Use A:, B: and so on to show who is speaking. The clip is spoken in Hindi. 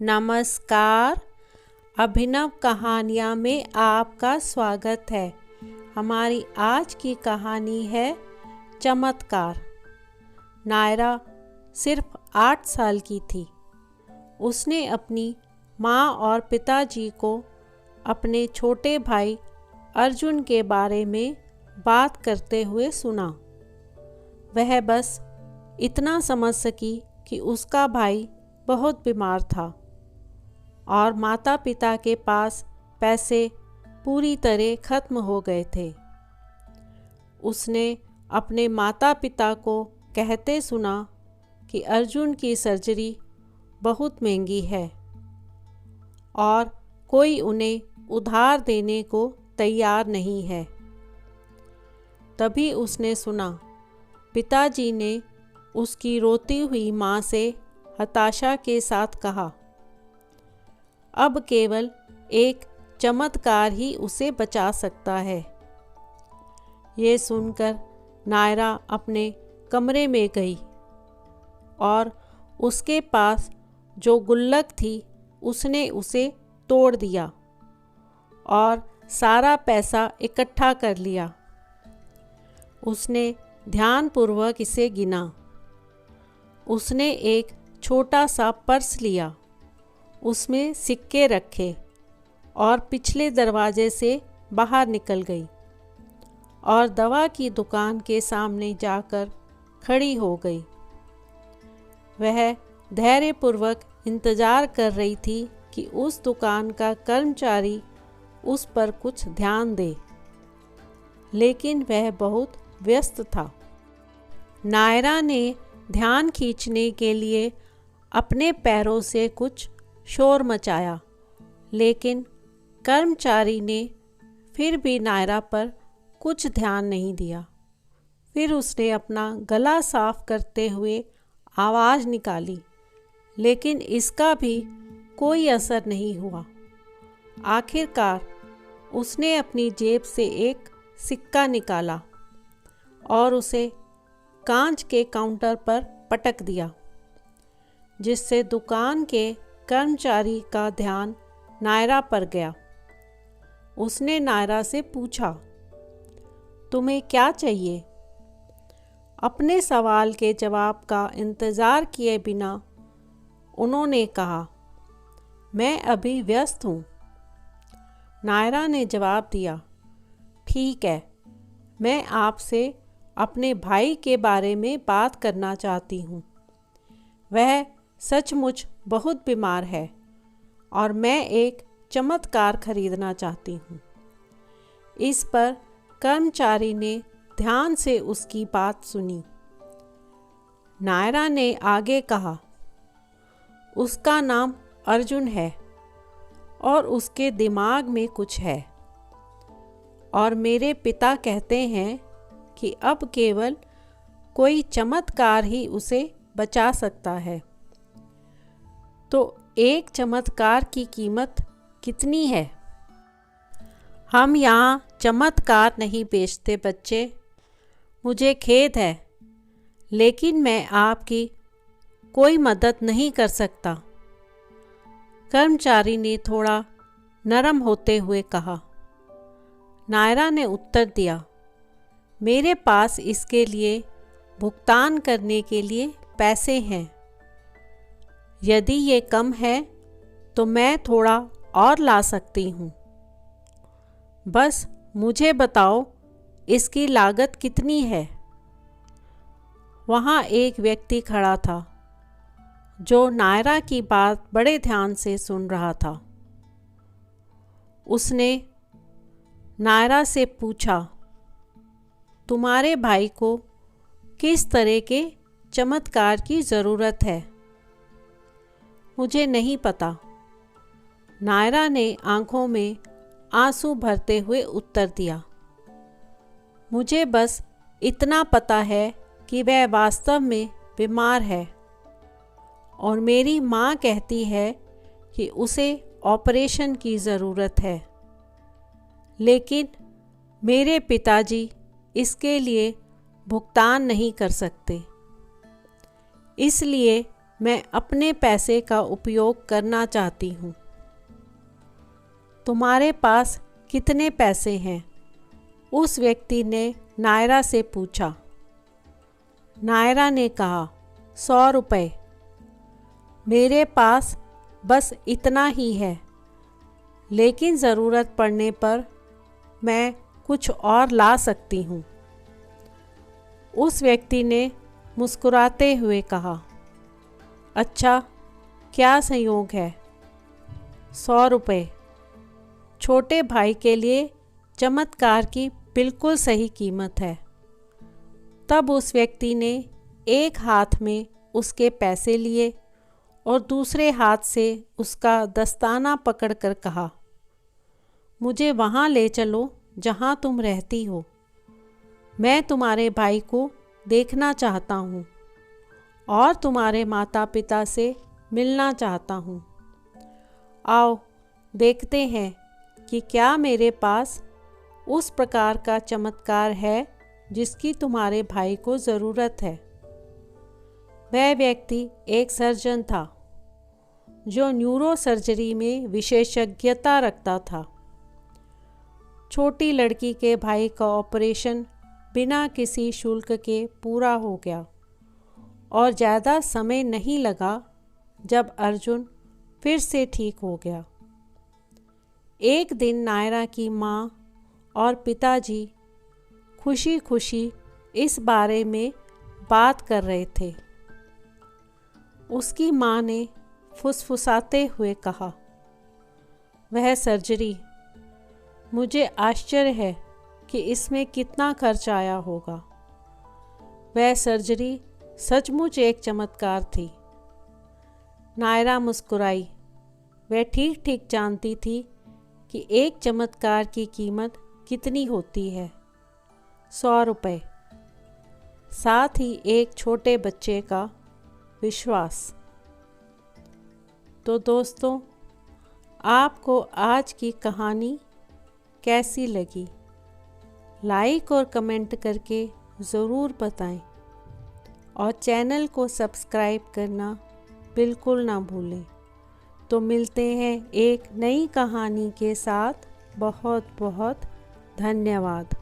A: नमस्कार। अभिनव कहानियाँ में आपका स्वागत है। हमारी आज की कहानी है चमत्कार। नायरा सिर्फ 8 साल की थी। उसने अपनी माँ और पिताजी को अपने छोटे भाई अर्जुन के बारे में बात करते हुए सुना। वह बस इतना समझ सकी कि उसका भाई बहुत बीमार था और माता पिता के पास पैसे पूरी तरह खत्म हो गए थे। उसने अपने माता पिता को कहते सुना कि अर्जुन की सर्जरी बहुत महंगी है और कोई उन्हें उधार देने को तैयार नहीं है। तभी उसने सुना पिताजी ने उसकी रोती हुई माँ से हताशा के साथ कहा, अब केवल एक चमत्कार ही उसे बचा सकता है। ये सुनकर नायरा अपने कमरे में गई और उसके पास जो गुल्लक थी उसने उसे तोड़ दिया और सारा पैसा इकट्ठा कर लिया। उसने ध्यानपूर्वक इसे गिना। उसने एक छोटा सा पर्स लिया, उसमें सिक्के रखे और पिछले दरवाजे से बाहर निकल गई और दवा की दुकान के सामने जाकर खड़ी हो गई। वह धैर्यपूर्वक इंतज़ार कर रही थी कि उस दुकान का कर्मचारी उस पर कुछ ध्यान दे, लेकिन वह बहुत व्यस्त था। नायरा ने ध्यान खींचने के लिए अपने पैरों से कुछ शोर मचाया, लेकिन कर्मचारी ने फिर भी नायरा पर कुछ ध्यान नहीं दिया। फिर उसने अपना गला साफ करते हुए आवाज़ निकाली, लेकिन इसका भी कोई असर नहीं हुआ। आखिरकार उसने अपनी जेब से एक सिक्का निकाला और उसे कांच के काउंटर पर पटक दिया, जिससे दुकान के कर्मचारी का ध्यान नायरा पर गया। उसने नायरा से पूछा, तुम्हें क्या चाहिए? अपने सवाल के जवाब का इंतज़ार किए बिना उन्होंने कहा, मैं अभी व्यस्त हूँ। नायरा ने जवाब दिया, ठीक है, मैं आपसे अपने भाई के बारे में बात करना चाहती हूँ। वह सचमुच बहुत बीमार है और मैं एक चमत्कार खरीदना चाहती हूँ। इस पर कर्मचारी ने ध्यान से उसकी बात सुनी। नायरा ने आगे कहा, उसका नाम अर्जुन है और उसके दिमाग में कुछ है और मेरे पिता कहते हैं कि अब केवल कोई चमत्कार ही उसे बचा सकता है। तो एक चमत्कार की कीमत कितनी है? हम यहाँ चमत्कार नहीं बेचते बच्चे, मुझे खेद है, लेकिन मैं आपकी कोई मदद नहीं कर सकता। कर्मचारी ने थोड़ा नरम होते हुए कहा। नायरा ने उत्तर दिया, मेरे पास इसके लिए भुगतान करने के लिए पैसे हैं। यदि ये कम है तो मैं थोड़ा और ला सकती हूँ। बस मुझे बताओ इसकी लागत कितनी है। वहाँ एक व्यक्ति खड़ा था जो नायरा की बात बड़े ध्यान से सुन रहा था। उसने नायरा से पूछा, तुम्हारे भाई को किस तरह के चमत्कार की ज़रूरत है? मुझे नहीं पता। नायरा ने आंखों में आंसू भरते हुए उत्तर दिया, मुझे बस इतना पता है कि वह वास्तव में बीमार है और मेरी माँ कहती है कि उसे ऑपरेशन की ज़रूरत है, लेकिन मेरे पिताजी इसके लिए भुगतान नहीं कर सकते। इसलिए मैं अपने पैसे का उपयोग करना चाहती हूँ। तुम्हारे पास कितने पैसे हैं? उस व्यक्ति ने नायरा से पूछा। नायरा ने कहा, 100 रुपये। मेरे पास बस इतना ही है, लेकिन ज़रूरत पड़ने पर मैं कुछ और ला सकती हूँ। उस व्यक्ति ने मुस्कुराते हुए कहा, अच्छा, क्या संयोग है? 100 रुपये छोटे भाई के लिए चमत्कार की बिल्कुल सही कीमत है। तब उस व्यक्ति ने एक हाथ में उसके पैसे लिए और दूसरे हाथ से उसका दस्ताना पकड़कर कहा, मुझे वहाँ ले चलो जहाँ तुम रहती हो। मैं तुम्हारे भाई को देखना चाहता हूँ और तुम्हारे माता पिता से मिलना चाहता हूँ। आओ देखते हैं कि क्या मेरे पास उस प्रकार का चमत्कार है जिसकी तुम्हारे भाई को ज़रूरत है। वह व्यक्ति एक सर्जन था जो न्यूरो सर्जरी में विशेषज्ञता रखता था। छोटी लड़की के भाई का ऑपरेशन बिना किसी शुल्क के पूरा हो गया और ज़्यादा समय नहीं लगा जब अर्जुन फिर से ठीक हो गया। एक दिन नायरा की माँ और पिताजी खुशी खुशी इस बारे में बात कर रहे थे। उसकी माँ ने फुसफुसाते हुए कहा, वह सर्जरी, मुझे आश्चर्य है कि इसमें कितना खर्च आया होगा। वह सर्जरी सचमुच एक चमत्कार थी। नायरा मुस्कुराई। वह ठीक ठीक जानती थी कि एक चमत्कार की कीमत कितनी होती है। 100 रुपये, साथ ही एक छोटे बच्चे का विश्वास। तो दोस्तों, आपको आज की कहानी कैसी लगी? लाइक और कमेंट करके ज़रूर बताएं और चैनल को सब्सक्राइब करना बिल्कुल ना भूलें। तो मिलते हैं एक नई कहानी के साथ। बहुत बहुत धन्यवाद।